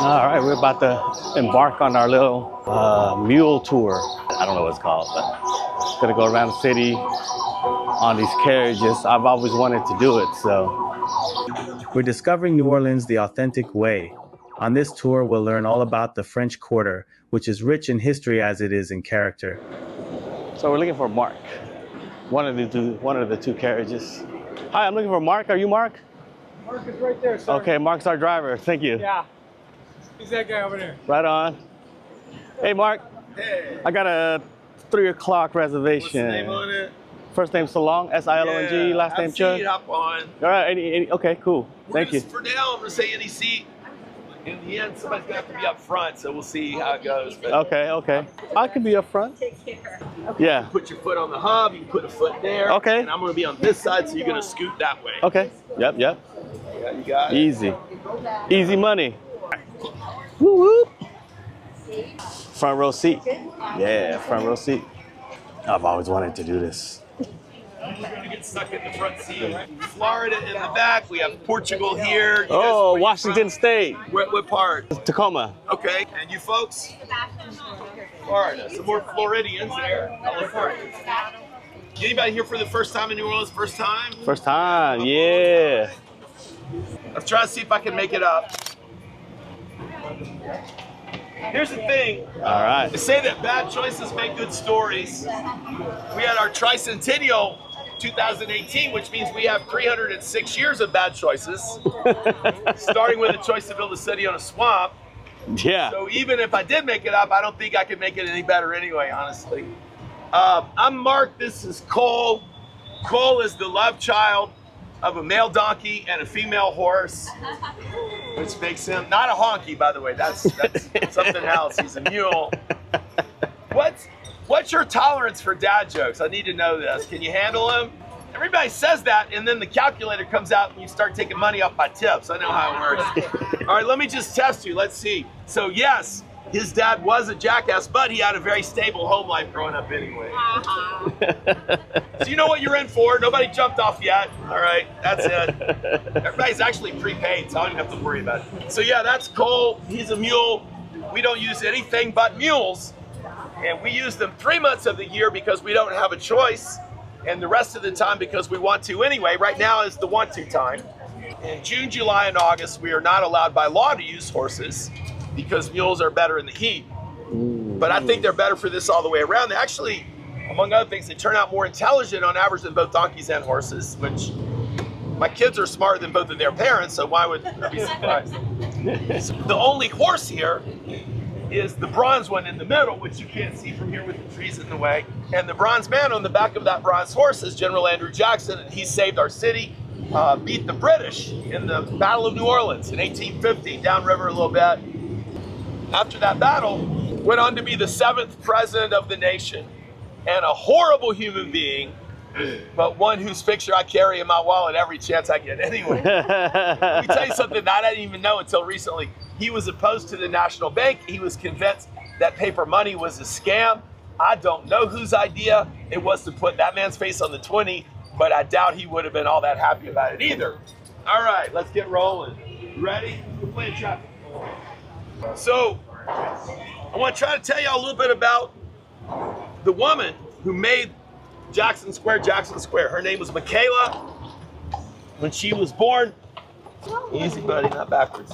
All right, we're about to embark on our little mule tour. I don't know what it's called, but it's gonna go around the city on these carriages. I've always wanted to do it, so. We're discovering New Orleans the authentic way. On this tour, we'll learn all about the French Quarter, which is rich in history as it is in character. So we're looking for Mark, one of the two carriages. Hi, I'm looking for Mark. Are you Mark? Mark is right there, sir. Okay, Mark's our driver. Thank you. Yeah. He's that guy over there. Right on. Hey, Mark. Hey. I got a 3 o'clock reservation. What's the name on it? First name Salong, S-I-L-O-N-G, last name Chug. Hop on. All right, okay, cool. Thank you. For now, I'm going to say any seat. In the end, somebody's going to have to be up front, so we'll see how it goes. But Okay. I can be up front. Take care. Yeah. put your foot on the hub, you can put a foot there. Okay. And I'm going to be on this side, so you're going to scoot that way. Okay. Yep. Yeah, you got it. Easy money. Woo woo. Front row seat. Yeah, front row seat. I've always wanted to do this. You're going to get stuck in the front seat. Florida in the back. We have Portugal here. You Oh, guys, Washington State. What part? Tacoma. Okay. And you folks? Florida. Some more Floridians there. Anybody here for the first time in New Orleans? First time? First time, yeah. Let's try to see if I can make it up. Here's the thing. All right. They say that bad choices make good stories. We had our tricentennial 2018, which means we have 306 years of bad choices, starting with the choice to build a city on a swamp. Yeah. So even if I did make it up, I don't think I could make it any better anyway, honestly. I'm Mark. This is Cole. Cole is the love child of a male donkey and a female horse, which makes him not a honky, by the way. That's something else. He's a mule. What's your tolerance for dad jokes? I need to know this. Can you handle them? Everybody says that, and then the calculator comes out and you start taking money off my tips. I know how it works. All right, let me just test you. Let's see. So yes, his dad was a jackass, but he had a very stable home life growing up anyway. So you know what you're in for. Nobody jumped off yet. All right, that's it. Everybody's actually prepaid, so I don't even have to worry about it. So yeah, that's Cole. He's a mule. We don't use anything but mules. And we use them 3 months of the year because we don't have a choice. And the rest of the time because we want to anyway. Right now is the want to time. In June, July, and August, we are not allowed by law to use horses because mules are better in the heat. But I think they're better for this all the way around. They actually, among other things, they turn out more intelligent on average than both donkeys and horses, which my kids are smarter than both of their parents, so why would I be surprised? So the only horse here is the bronze one in the middle, which you can't see from here with the trees in the way. And the bronze man on the back of that bronze horse is General Andrew Jackson, and he saved our city, beat the British in the Battle of New Orleans in 1850, downriver a little bit. After that battle, went on to be the 7th president of the nation, and a horrible human being, but one whose picture I carry in my wallet every chance I get. Anyway, let me tell you something that I didn't even know until recently. He was opposed to the National Bank. He was convinced that paper money was a scam. I don't know whose idea it was to put that man's face on the 20, but I doubt he would have been all that happy about it either. All right, let's get rolling. You ready? We're playing traffic. So, I want to try to tell you a little bit about the woman who made Jackson Square. Her name was Michaela. When she was born, easy buddy, not backwards.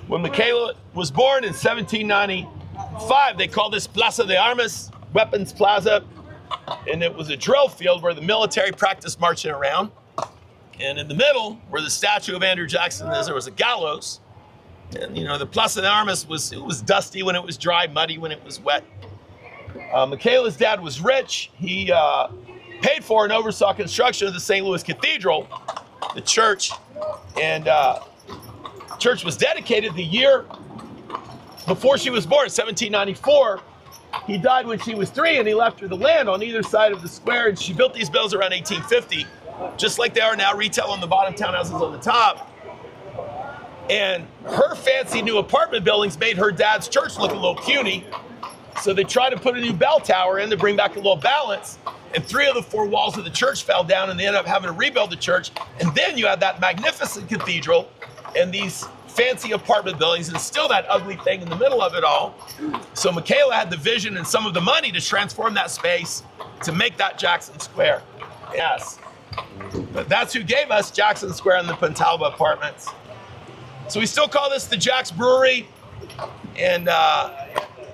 When Michaela was born in 1795, they called this Plaza de Armas, Weapons Plaza, and it was a drill field where the military practiced marching around. And in the middle, where the statue of Andrew Jackson is, there was a gallows. And you know, the Plaza de Armas was dusty when it was dry, muddy when it was wet. Michaela's dad was rich. He paid for and oversaw construction of the St. Louis Cathedral, the church, and church was dedicated the year before she was born, 1794. He died when she was 3, and he left her the land on either side of the square, and she built these buildings around 1850, just like they are now, retail on the bottom, townhouses on the top. And her fancy new apartment buildings made her dad's church look a little puny, so they tried to put a new bell tower in to bring back a little balance, and 3 of the 4 walls of the church fell down, and they ended up having to rebuild the church. And then you had that magnificent cathedral and these fancy apartment buildings and still that ugly thing in the middle of it all. So Michaela had the vision and some of the money to transform that space to make that Jackson Square. Yes. But that's who gave us Jackson Square and the Pentalba apartments. So we still call this the Jack's Brewery. And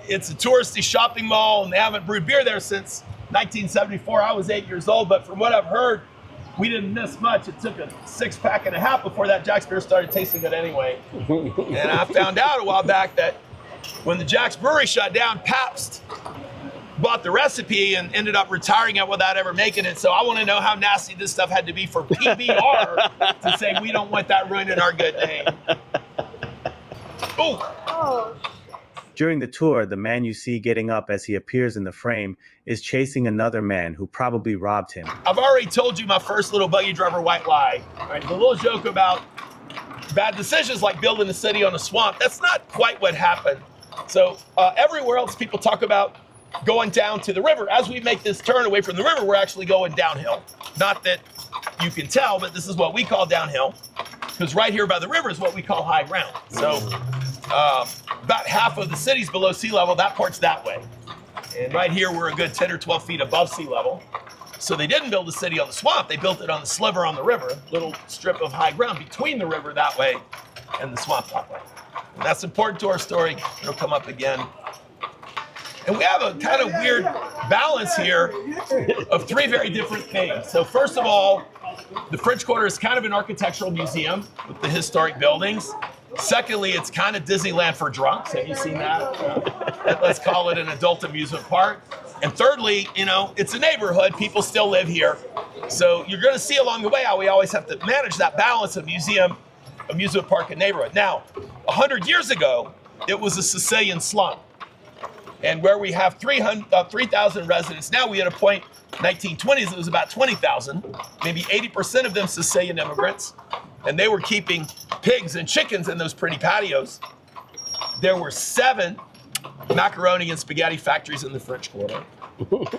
it's a touristy shopping mall, and they haven't brewed beer there since 1974. I was 8 years old, but from what I've heard, we didn't miss much. It took a 6-pack and a half before that Jack's beer started tasting good anyway. And I found out a while back that when the Jack's Brewery shut down, Pabst bought the recipe and ended up retiring it without ever making it. So I want to know how nasty this stuff had to be for PBR to say we don't want that ruining our good name. Ooh. Oh. During the tour, the man you see getting up as he appears in the frame is chasing another man who probably robbed him. I've already told you my first little buggy driver white lie. Right? The little joke about bad decisions like building a city on a swamp, that's not quite what happened. So everywhere else people talk about going down to the river. As we make this turn away from the river, we're actually going downhill. Not that you can tell, but this is what we call downhill, because right here by the river is what we call high ground. So about half of the city's below sea level, that part's that way. And right here, we're a good 10 or 12 feet above sea level. So they didn't build the city on the swamp, they built it on the sliver on the river, little strip of high ground between the river that way and the swamp that way. And that's important to our story. It'll come up again. And we have a kind of weird balance here of three very different things. So first of all, the French Quarter is kind of an architectural museum with the historic buildings. Secondly, it's kind of Disneyland for drunks. Have you seen that? Let's call it an adult amusement park. And thirdly, you know, it's a neighborhood. People still live here. So you're going to see along the way how we always have to manage that balance of museum, amusement park, and neighborhood. Now, 100 years ago, it was a Sicilian slum. And where we have 3,000 residents now, we had a point, 1920s, it was about 20,000, maybe 80% of them Sicilian immigrants. And they were keeping pigs and chickens in those pretty patios. There were 7 macaroni and spaghetti factories in the French Quarter.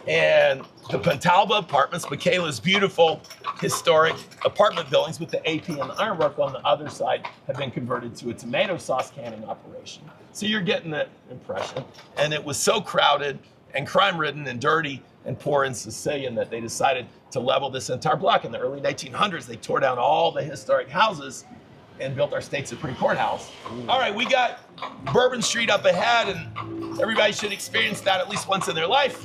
And the Pentalba apartments, Michaela's beautiful historic apartment buildings with the AP and the ironwork on the other side, have been converted to a tomato sauce canning operation. So you're getting that impression. And it was so crowded and crime-ridden and dirty and poor and Sicilian that they decided to level this entire block. In the early 1900s, they tore down all the historic houses and built our state Supreme Court house. All right, we got Bourbon Street up ahead, and everybody should experience that at least once in their life.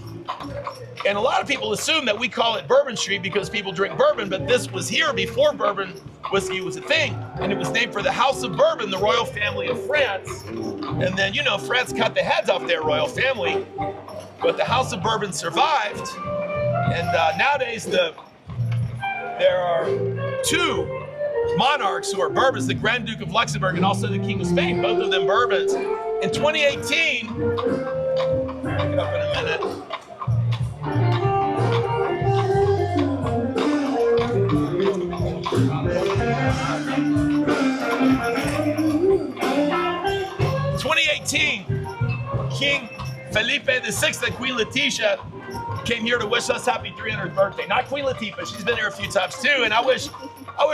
And a lot of people assume that we call it Bourbon Street because people drink bourbon, but this was here before bourbon whiskey was a thing, and it was named for the House of Bourbon, the royal family of France. And then, you know, France cut the heads off their royal family, but the House of Bourbon survived. And nowadays, there are 2 monarchs who are Bourbons, the Grand Duke of Luxembourg and also the King of Spain, both of them Bourbons. In 2018, I'll pick it up in a minute. King Felipe VI and Queen Letizia came here to wish us happy 300th birthday. Not Queen Latifah, she's been here a few times too, and I wish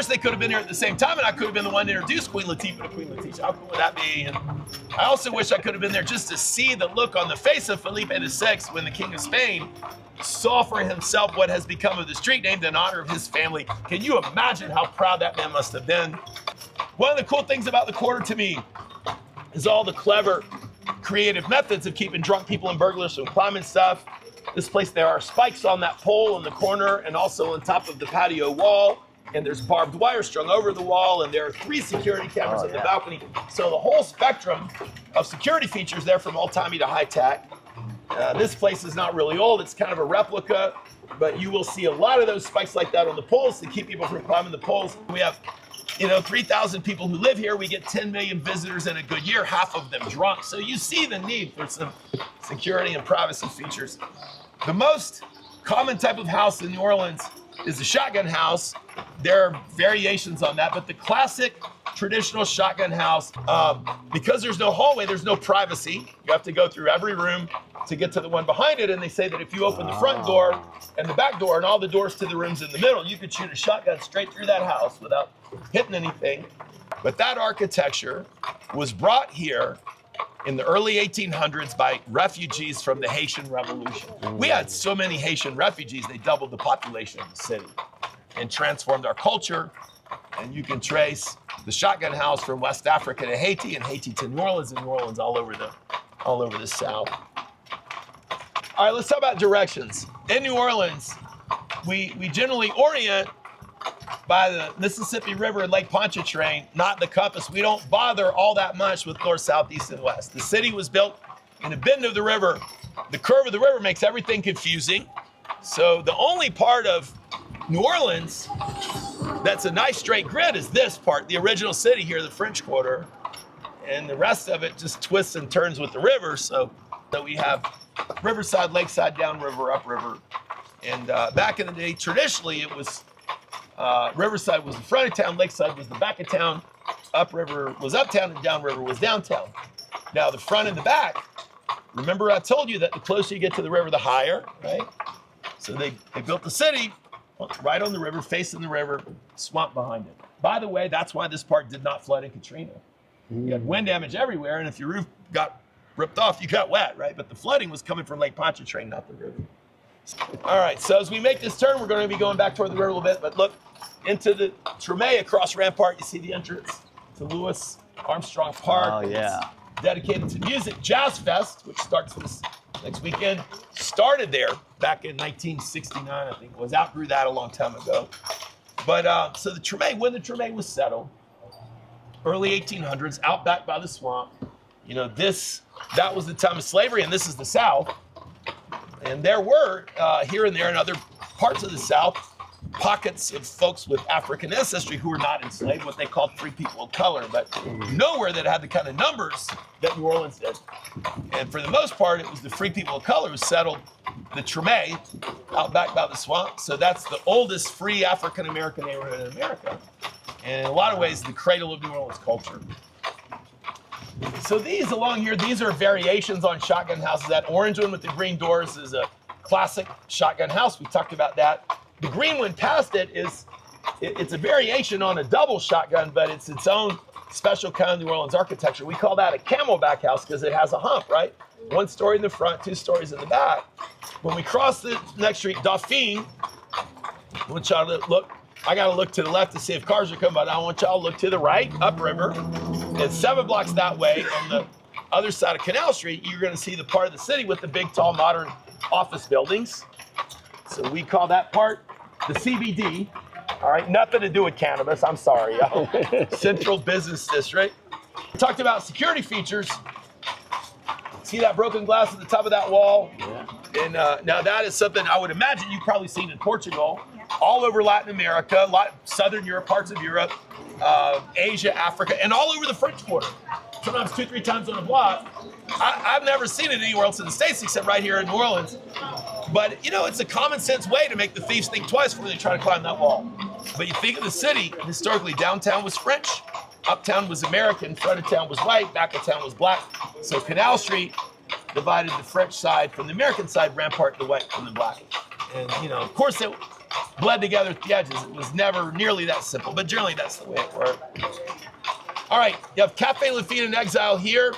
they could have been here at the same time, and I could have been the one to introduce Queen Latifah to Queen Letizia. How cool would that be? And I also wish I could have been there just to see the look on the face of Felipe VI when the King of Spain saw for himself what has become of the street named in honor of his family. Can you imagine how proud that man must have been? One of the cool things about the quarter to me is all the clever, creative methods of keeping drunk people and burglars from climbing stuff. This place, there are spikes on that pole in the corner and also on top of the patio wall. And there's barbed wire strung over the wall, and there are 3 security cameras on the balcony. So the whole spectrum of security features there from old-timey to high-tech. This place is not really old, it's kind of a replica, but you will see a lot of those spikes like that on the poles to keep people from climbing the poles. We have, 3,000 people who live here. We get 10 million visitors in a good year, half of them drunk. So you see the need for some security and privacy features. The most common type of house in New Orleans is a shotgun house. There are variations on that, but the classic traditional shotgun house, because there's no hallway, there's no privacy. You have to go through every room to get to the one behind it, and they say that if you open the front door and the back door and all the doors to the rooms in the middle, you could shoot a shotgun straight through that house without hitting anything. But that architecture was brought here in the early 1800s by refugees from the Haitian Revolution. We had so many Haitian refugees, they doubled the population of the city and transformed our culture. And you can trace the shotgun house from West Africa to Haiti, and Haiti to New Orleans, and New Orleans all over the South. All right, let's talk about directions. In New Orleans, we generally orient by the Mississippi River and Lake Pontchartrain, not the compass. We don't bother all that much with north, south, east, and west. The city was built in a bend of the river. The curve of the river makes everything confusing. So the only part of New Orleans that's a nice straight grid is this part, the original city here, the French Quarter. And the rest of it just twists and turns with the river. So that we have riverside, lakeside, downriver, upriver. And back in the day, traditionally, it was Riverside was the front of town, Lakeside was the back of town, upriver was uptown, and downriver was downtown. Now the front and the back, remember I told you that the closer you get to the river, the higher, right? So they built the city right on the river, facing the river, swamp behind it. By the way, that's why this part did not flood in Katrina. You had wind damage everywhere, and if your roof got ripped off, you got wet, right? But the flooding was coming from Lake Pontchartrain, not the river. All right, so as we make this turn, we're going to be going back toward the river a little bit, but look into the Tremé across Rampart. You see the entrance to Louis Armstrong Park. Oh, yeah. It's dedicated to music. Jazz Fest, which starts this next weekend, started there back in 1969, I think it was. Outgrew that a long time ago. But so the Tremé, when the Tremé was settled, early 1800s, out back by the swamp, you know, that was the time of slavery, and this is the South. And there were, here and there in other parts of the South, pockets of folks with African ancestry who were not enslaved, what they called free people of color, but nowhere that had the kind of numbers that New Orleans did. And for the most part, it was the free people of color who settled the Tremé out back by the swamp. So that's the oldest free African-American neighborhood in America. And in a lot of ways, the cradle of New Orleans culture. So these along here, these are variations on shotgun houses. That orange one with the green doors is a classic shotgun house. We talked about that. The green one past it it's a variation on a double shotgun, but it's its own special kind of New Orleans architecture. We call that a camelback house because it has a hump, right? 1 story in the front, 2 stories in the back. When we cross the next street, Dauphine, I want y'all to look. I got to look to the left to see if cars are coming by. I want y'all to look to the right, upriver. And 7 blocks that way on the other side of Canal Street, you're going to see the part of the city with the big, tall, modern office buildings. So we call that part the CBD. All right, nothing to do with cannabis. I'm sorry, y'all. Central Business District. We talked about security features. See that broken glass at the top of that wall? Yeah. And now that is something I would imagine you've probably seen in Portugal, all over Latin America, Southern Europe, parts of Europe, Asia, Africa, and all over the French Quarter. Sometimes 2-3 times on a block. I've never seen it anywhere else in the States except right here in New Orleans. But, you know, it's a common sense way to make the thieves think twice before they try to climb that wall. But you think of the city, historically, downtown was French, uptown was American, front of town was white, back of town was black. So Canal Street divided the French side from the American side, Rampart the white from the black. And, you know, of course, it bled together at the edges. It was never nearly that simple, but generally that's the way it worked. All right, you have Cafe Lafitte in Exile here.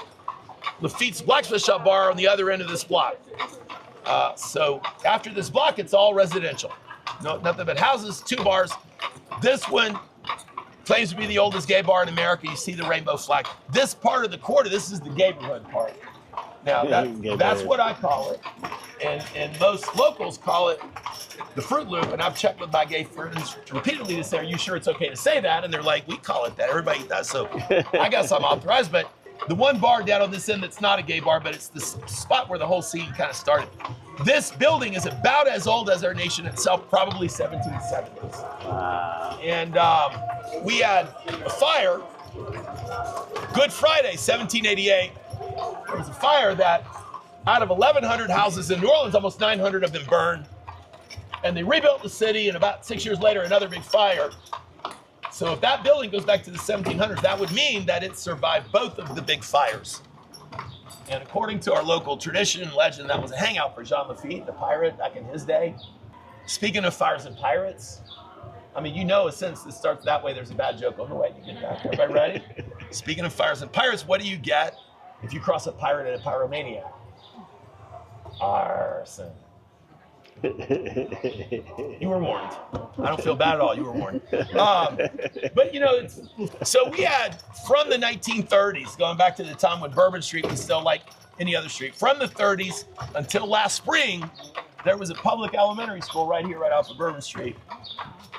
Lafitte's Blacksmith Shop Bar on the other end of this block. So after this block, it's all residential. No, nothing but houses, 2 bars. This one claims to be the oldest gay bar in America. You see the rainbow flag. This part of the quarter, this is the neighborhood part. Now, that's what I call it. And most locals call it the Fruit Loop. And I've checked with my gay friends repeatedly to say, are you sure it's okay to say that? And they're like, we call it that. Everybody does. So I guess I'm authorized. But the one bar down on this end that's not a gay bar, but it's the spot where the whole scene kind of started. This building is about as old as our nation itself, probably 1770s. Wow. And we had a fire, Good Friday, 1788. There was a fire that out of 1,100 houses in New Orleans, almost 900 of them burned. And they rebuilt the city, and about 6 years later, another big fire. So if that building goes back to the 1700s, that would mean that it survived both of the big fires. And according to our local tradition and legend, that was a hangout for Jean Lafitte, the pirate, back in his day. Speaking of fires and pirates, I mean, you know, since it starts that way, there's a bad joke on the way. You get that. Everybody ready? Speaking of fires and pirates, what do you get if you cross a pirate and a pyromaniac? Arson. You were warned. I don't feel bad at all. You were warned. But you know, so we had from the 1930s, going back to the time when Bourbon Street was still like any other street, from the 30s until last spring, there was a public elementary school right here, right off of Bourbon Street.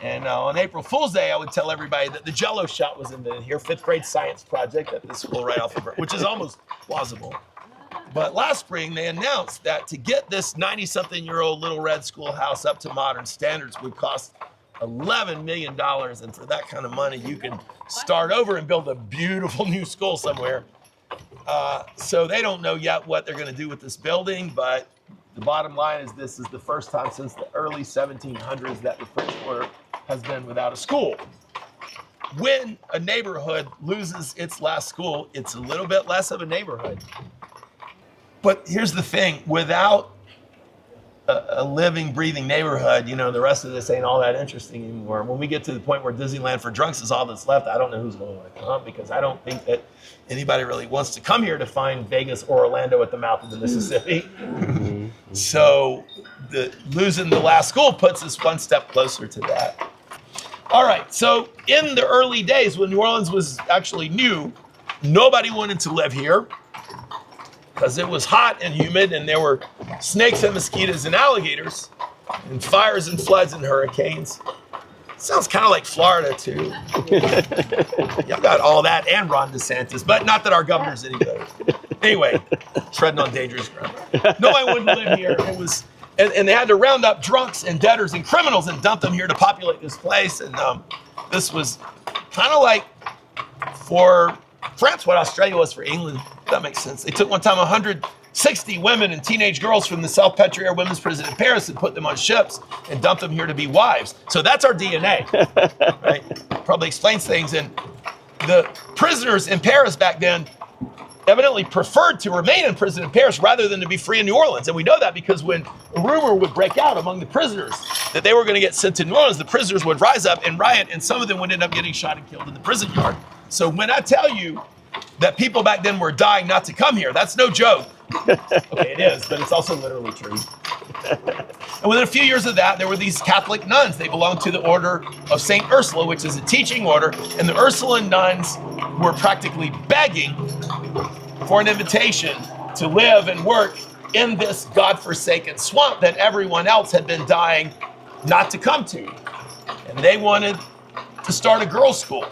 And on April Fool's Day, I would tell everybody that the Jell-O shot was in here, 5th grade science project at the school right off of Bourbon, which is almost plausible. But last spring, they announced that to get this 90-something-year-old little red schoolhouse up to modern standards would cost $11 million. And for that kind of money, you can start over and build a beautiful new school somewhere. So they don't know yet what they're going to do with this building, but the bottom line is this is the first time since the early 1700s that the French Quarter has been without a school. When a neighborhood loses its last school, it's a little bit less of a neighborhood. But here's the thing, without a living, breathing neighborhood, you know, the rest of this ain't all that interesting anymore. When we get to the point where Disneyland for drunks is all that's left, I don't know who's going to want to come, because I don't think that anybody really wants to come here to find Vegas or Orlando at the mouth of the Mississippi. So losing the last school puts us one step closer to that. All right, so in the early days when New Orleans was actually new, nobody wanted to live here, because it was hot and humid and there were snakes and mosquitoes and alligators and fires and floods and hurricanes. Sounds kind of like Florida too. Y'all got all that and Ron DeSantis, but not that our governor's any better. Anyway, treading on dangerous ground. No one wanted to live here. It was, and they had to round up drunks and debtors and criminals and dump them here to populate this place. And this was kind of like for France what Australia was for England. That makes sense. They took one time 160 women and teenage girls from the Salpêtrière women's prison in Paris and put them on ships and dumped them here to be wives. So that's our DNA, right? Probably explains things. And the prisoners in Paris back then evidently preferred to remain in prison in Paris rather than to be free in New Orleans. And we know that because when a rumor would break out among the prisoners that they were going to get sent to New Orleans, the prisoners would rise up and riot, and some of them would end up getting shot and killed in the prison yard. So when I tell you that people back then were dying not to come here, that's no joke. Okay, it is, but it's also literally true. And within a few years of that, there were these Catholic nuns. They belonged to the order of St. Ursula, which is a teaching order. And the Ursuline nuns were practically begging for an invitation to live and work in this godforsaken swamp that everyone else had been dying not to come to. And they wanted to start a girls' school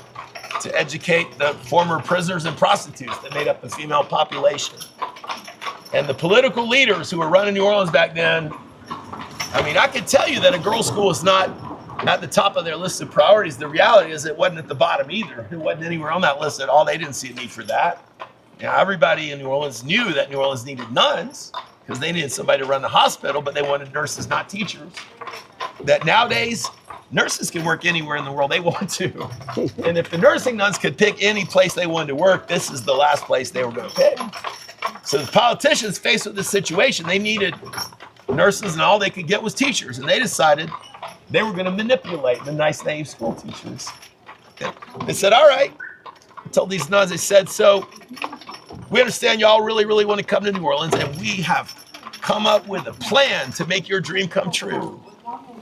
to educate the former prisoners and prostitutes that made up the female population. And the political leaders who were running New Orleans back then, I mean, I could tell you that a girls' school is not at the top of their list of priorities. The reality is it wasn't at the bottom either. It wasn't anywhere on that list at all. They didn't see a need for that. Now, everybody in New Orleans knew that New Orleans needed nuns because they needed somebody to run the hospital, but they wanted nurses, not teachers. That nowadays, nurses can work anywhere in the world they want to. And if the nursing nuns could pick any place they wanted to work, this is the last place they were going to pick. So the politicians faced with this situation, they needed nurses and all they could get was teachers. And they decided they were going to manipulate the nice, naive school teachers. They said, all right. I told these nuns, they said, so we understand y'all really, really want to come to New Orleans, and we have come up with a plan to make your dream come true.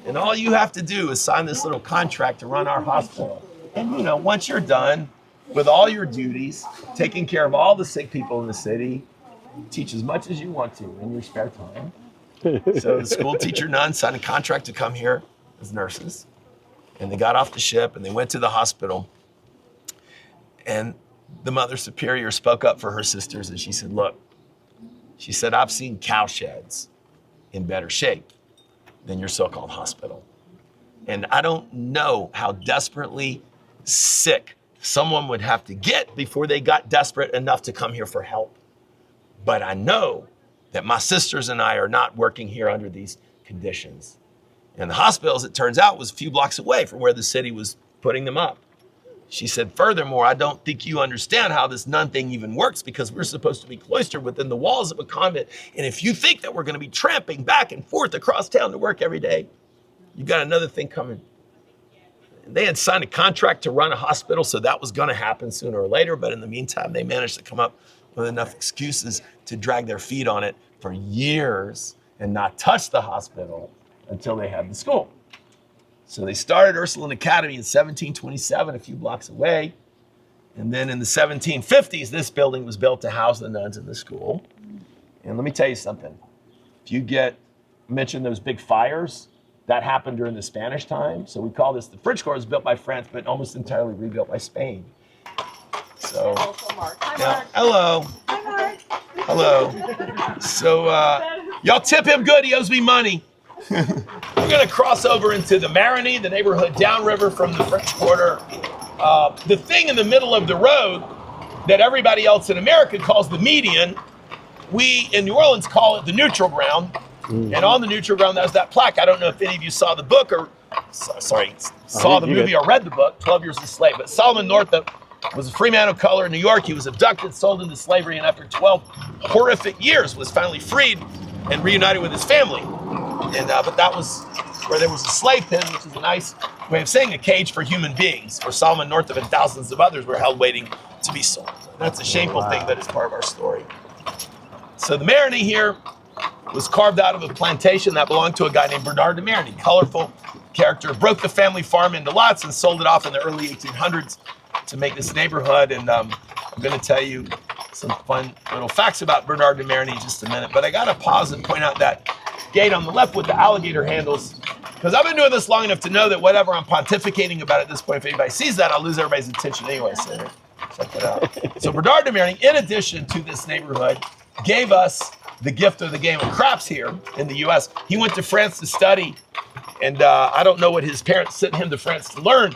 And all you have to do is sign this little contract to run our hospital. And you know, once you're done with all your duties, taking care of all the sick people in the city, teach as much as you want to in your spare time. So the school teacher nuns signed a contract to come here as nurses. And they got off the ship and they went to the hospital. And the Mother Superior spoke up for her sisters and she said, look, she said, I've seen cowsheds in better shape than your so-called hospital. And I don't know how desperately sick someone would have to get before they got desperate enough to come here for help. But I know that my sisters and I are not working here under these conditions. And the hospital, as it turns out, was a few blocks away from where the city was putting them up. She said, furthermore, I don't think you understand how this nun thing even works because we're supposed to be cloistered within the walls of a convent. And if you think that we're going to be tramping back and forth across town to work every day, you've got another thing coming. They had signed a contract to run a hospital, so that was going to happen sooner or later. But in the meantime, they managed to come up with enough excuses to drag their feet on it for years and not touch the hospital until they had the school. So they started Ursuline Academy in 1727, a few blocks away. And then in the 1750s, this building was built to house the nuns in the school. And let me tell you something. If you mention those big fires, that happened during the Spanish time. So we call this, the French Court was built by France, but almost entirely rebuilt by Spain. So, Mark. Hi, yeah, Mark. hello. Hi, Mark. Hello. So y'all tip him good, he owes me money. We're gonna cross over into the Marigny, the neighborhood downriver from the French Quarter. The thing in the middle of the road that everybody else in America calls the median, we in New Orleans call it the neutral ground. And on the neutral ground, there's that plaque. I don't know if any of you saw the book or, saw the movie or read the book, 12 Years a Slave. But Solomon Northup was a free man of color in New York. He was abducted, sold into slavery, and after 12 horrific years was finally freed and reunited with his family. And but that was where there was a slave pen, which is a nice way of saying a cage for human beings, where Solomon Northup and thousands of others were held waiting to be sold. That's a shameful thing, but it's part of our story. So the Marigny here was carved out of a plantation that belonged to a guy named Bernard de Marigny, colorful character, broke the family farm into lots and sold it off in the early 1800s to make this neighborhood. And I'm going to tell you some fun little facts about Bernard de Marigny in just a minute. But I got to pause and point out that gate on the left with the alligator handles, because I've been doing this long enough to know that whatever I'm pontificating about at this point, if anybody sees that, I'll lose everybody's attention anyway. So check it out. So Bernard de Marigny, in addition to this neighborhood, gave us the gift of the game of craps here in the U.S. He went to France to study, and I don't know what his parents sent him to France to learn.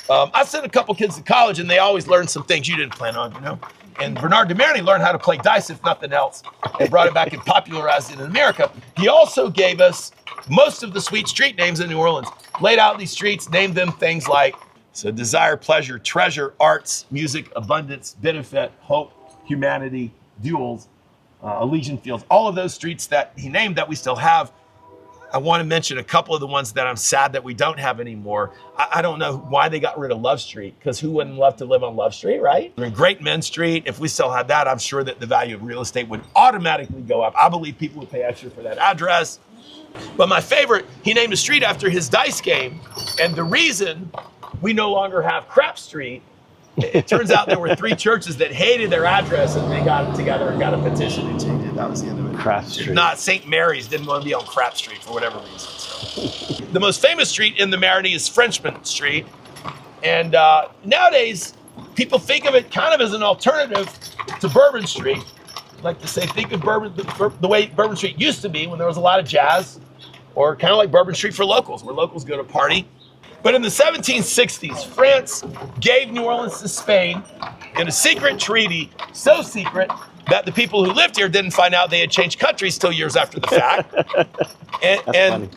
I sent a couple kids to college, and they always learned some things you didn't plan on, you know? And Bernard de Marigny learned how to play dice, if nothing else, and brought it back and popularized it in America. He also gave us most of the sweet street names in New Orleans, laid out these streets, named them things like desire, pleasure, treasure, arts, music, abundance, benefit, hope, humanity, duels, Elysian Fields, all of those streets that he named that we still have. I want to mention a couple of the ones that I'm sad that we don't have anymore. I don't know why they got rid of Love Street, because who wouldn't love to live on Love Street, right? We're in Great Men Street. If we still had that, I'm sure that the value of real estate would automatically go up. I believe people would pay extra for that address. But my favorite, he named a street after his dice game. And the reason we no longer have Crap Street, it turns out there were 3 churches that hated their address, and they got together and got a petition and changed it. That was the end of it. Crap Street. Not St. Mary's didn't want to be on Crap Street for whatever reason. So. The most famous street in the Marigny is Frenchman Street. And nowadays, people think of it kind of as an alternative to Bourbon Street. I like to say, think of Bourbon, the way Bourbon Street used to be when there was a lot of jazz, or kind of like Bourbon Street for locals, where locals go to party. But in the 1760s, France gave New Orleans to Spain in a secret treaty, so secret that the people who lived here didn't find out they had changed countries till years after the fact. And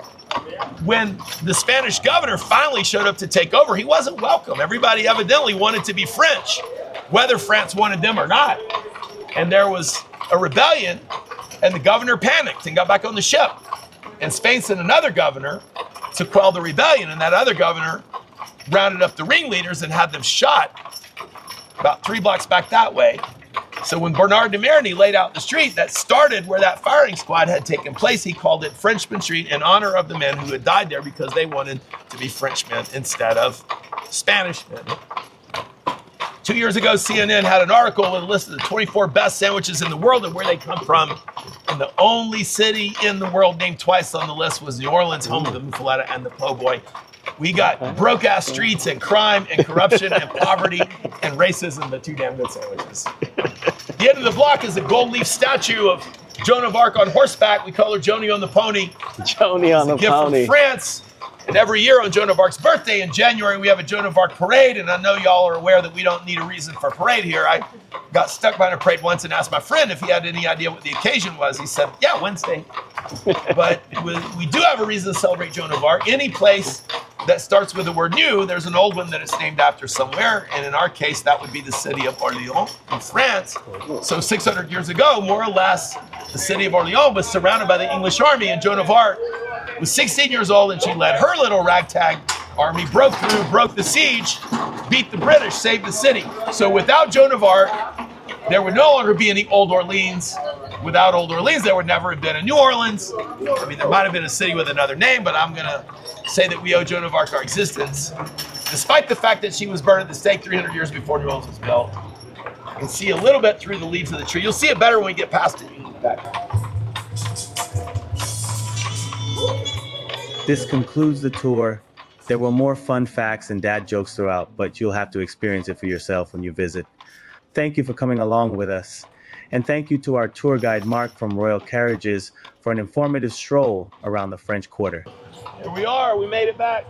when the Spanish governor finally showed up to take over, he wasn't welcome. Everybody evidently wanted to be French, whether France wanted them or not. And there was a rebellion, and the governor panicked and got back on the ship. And Spain sent another governor to quell the rebellion, and that other governor rounded up the ringleaders and had them shot about 3 blocks back that way. So when Bernard de Marigny laid out the street that started where that firing squad had taken place, he called it Frenchman Street in honor of the men who had died there because they wanted to be Frenchmen instead of Spanishmen. 2 years ago, CNN had an article with a list of the 24 best sandwiches in the world and where they come from. And the only city in the world named twice on the list was New Orleans, home of the muffaletta and the po' boy. We got broke-ass streets and crime and corruption and poverty and racism, the 2 damn good sandwiches. At the end of the block is a gold leaf statue of Joan of Arc on horseback. We call her Joni on the pony. Joni on the Gift pony. from France. And every year on Joan of Arc's birthday in January, we have a Joan of Arc parade. And I know y'all are aware that we don't need a reason for a parade here. I got stuck behind a parade once and asked my friend if he had any idea what the occasion was. He said, yeah, Wednesday. But we do have a reason to celebrate Joan of Arc. Any place that starts with the word new, there's an old one that it's named after somewhere. And in our case, that would be the city of Orléans in France. So 600 years ago, more or less, the city of Orléans was surrounded by the English army, and Joan of Arc was 16 years old, and she led her little ragtag army broke through, broke the siege, beat the British, saved the city. So without Joan of Arc, there would no longer be any Old Orleans. Without Old Orleans, there would never have been a New Orleans. I mean, there might have been a city with another name, but I'm gonna say that we owe Joan of Arc our existence, despite the fact that she was burned at the stake 300 years before New Orleans was built. You can see a little bit through the leaves of the tree. You'll see it better when we get past it. This concludes the tour. There were more fun facts and dad jokes throughout, but you'll have to experience it for yourself when you visit. Thank you for coming along with us. And thank you to our tour guide, Mark from Royal Carriages, for an informative stroll around the French Quarter. Here we are, we made it back.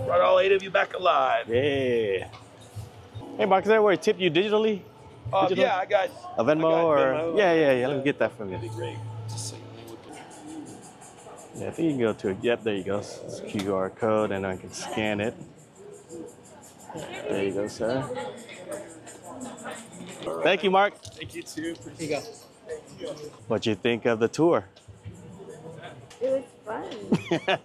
Brought all 8 of you back alive. Yeah. Hey, Mark, is there a way to tip you digitally? Yeah, I got a Venmo or? Venmo. Yeah. Let me get that from you. That'd be great. Yeah, I think you can go to it. Yep, there you go. It's QR code, and I can scan it. There you go, sir. Thank you, Mark. Thank you too. Here you go. What you think of the tour? It was fun.